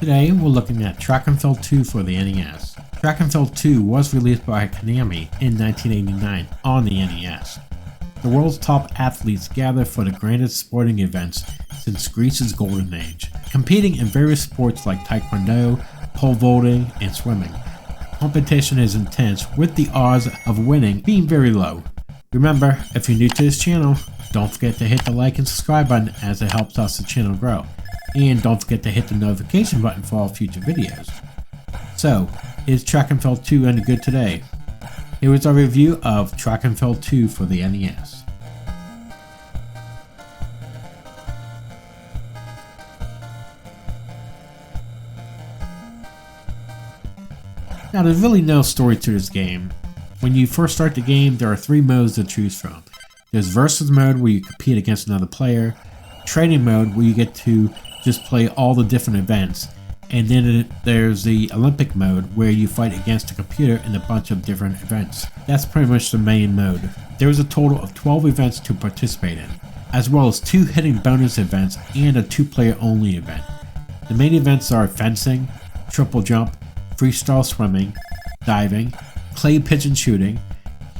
Today we're looking at Track and Field 2 for the NES. Track and Field 2 was released by Konami in 1989 on the NES. The world's top athletes gather for the grandest sporting events since Greece's golden age, competing in various sports like taekwondo, pole vaulting, and swimming. Competition is intense, with the odds of winning being very low. Remember, if you're new to this channel, don't forget to hit the like and subscribe button as it helps us the channel grow. And don't forget to hit the notification button for all future videos. So, is Track and Field 2 any good today? Here is our review of Track and Field 2 for the NES. Now, there's really no story to this game. When you first start the game, there are 3 modes to choose from. There's Versus mode, where you compete against another player, Training mode, where you get to just play all the different events, and then there's the Olympic mode, where you fight against a computer in a bunch of different events. That's pretty much the main mode. There is a total of 12 events to participate in, as well as 2 hidden bonus events and a 2-player only event. The main events are fencing, triple jump, freestyle swimming, diving, clay pigeon shooting,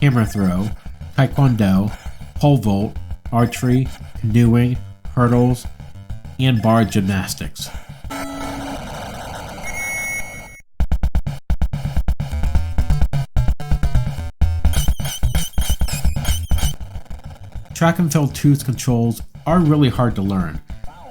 hammer throw, taekwondo, pole vault, archery, canoeing, hurdles, and bar gymnastics. Track and Field 2's controls are really hard to learn.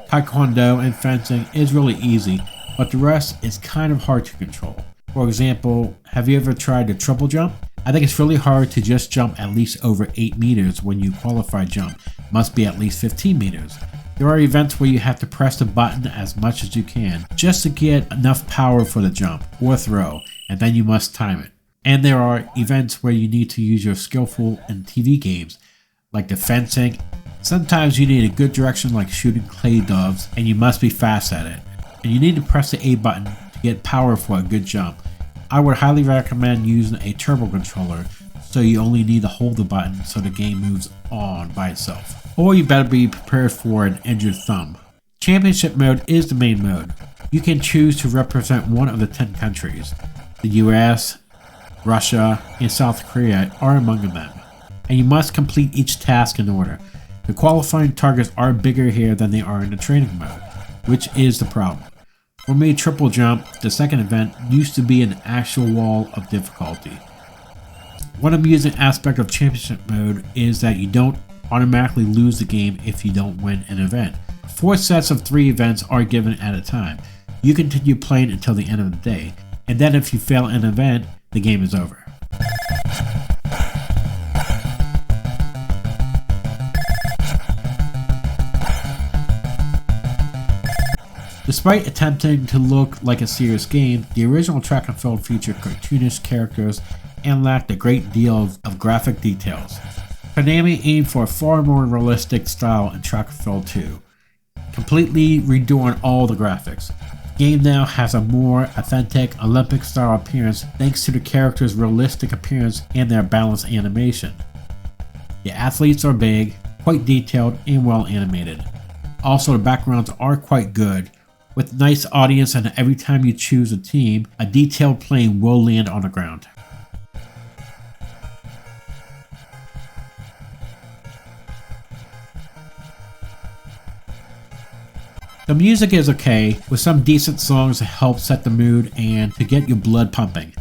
Taekwondo and fencing is really easy, but the rest is kind of hard to control. For example, have you ever tried to triple jump? I think it's really hard to just jump at least over 8 meters when you qualify jump. Must be at least 15 meters. There are events where you have to press the button as much as you can just to get enough power for the jump or throw, and then you must time it. And there are events where you need to use your skillful in TV games, like the fencing. Sometimes you need a good direction like shooting clay doves, and you must be fast at it. And you need to press the A button to get power for a good jump. I would highly recommend using a turbo controller, so you only need to hold the button so the game moves on by itself. Or you better be prepared for an injured thumb. Championship mode is the main mode. You can choose to represent one of the 10 countries. The US, Russia, and South Korea are among them. And you must complete each task in order. The qualifying targets are bigger here than they are in the training mode, which is the problem. For me, triple jump, the second event, used to be an actual wall of difficulty. One amusing aspect of championship mode is that you don't automatically lose the game if you don't win an event. 4 sets of 3 events are given at a time. You continue playing until the end of the day, and then if you fail an event, the game is over. Despite attempting to look like a serious game, the original Track and Field featured cartoonish characters and lacked a great deal of graphic details. Konami aimed for a far more realistic style in Track and Field 2, completely redoing all the graphics. The game now has a more authentic Olympic-style appearance thanks to the characters' realistic appearance and their balanced animation. The athletes are big, quite detailed, and well animated. Also, the backgrounds are quite good, with nice audience, and every time you choose a team, a detailed plane will land on the ground. The music is okay, with some decent songs to help set the mood and to get your blood pumping.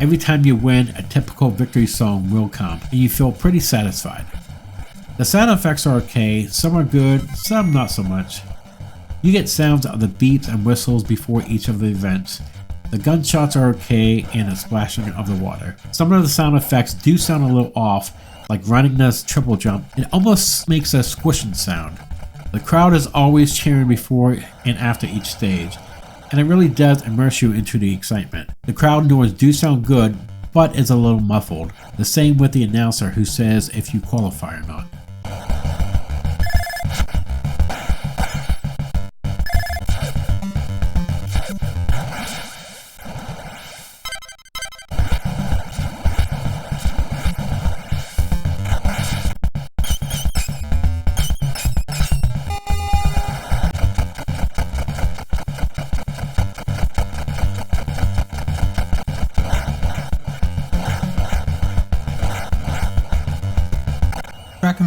Every time you win, a typical victory song will come, and you feel pretty satisfied. The sound effects are okay, some are good, some not so much. You get sounds of the beeps and whistles before each of the events. The gunshots are okay, and the splashing of the water. Some of the sound effects do sound a little off, like running this triple jump. It almost makes a squishing sound. The crowd is always cheering before and after each stage, and it really does immerse you into the excitement. The crowd noise do sound good, but is a little muffled. The same with the announcer who says if you qualify or not.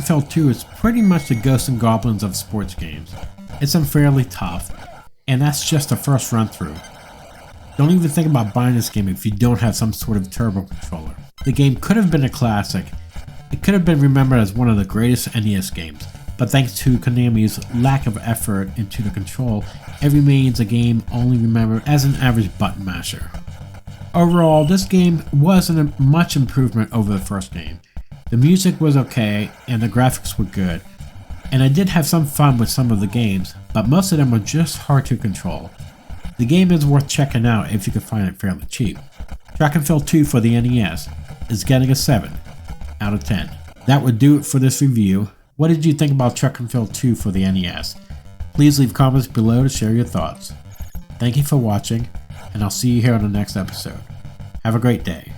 Field 2 is pretty much the Ghosts and Goblins of sports games. It's unfairly tough, and that's just the first run through. Don't even think about buying this game if you don't have some sort of turbo controller. The game could have been a classic. It could have been remembered as one of the greatest NES games, but thanks to Konami's lack of effort into the control, it remains a game only remembered as an average button masher. Overall, this game wasn't a much improvement over the first game. The music was okay, and the graphics were good, and I did have some fun with some of the games, but most of them were just hard to control. The game is worth checking out if you can find it fairly cheap. Track and Field 2 for the NES is getting a 7 out of 10. That would do it for this review. What did you think about Track and Field 2 for the NES? Please leave comments below to share your thoughts. Thank you for watching, and I'll see you here on the next episode. Have a great day.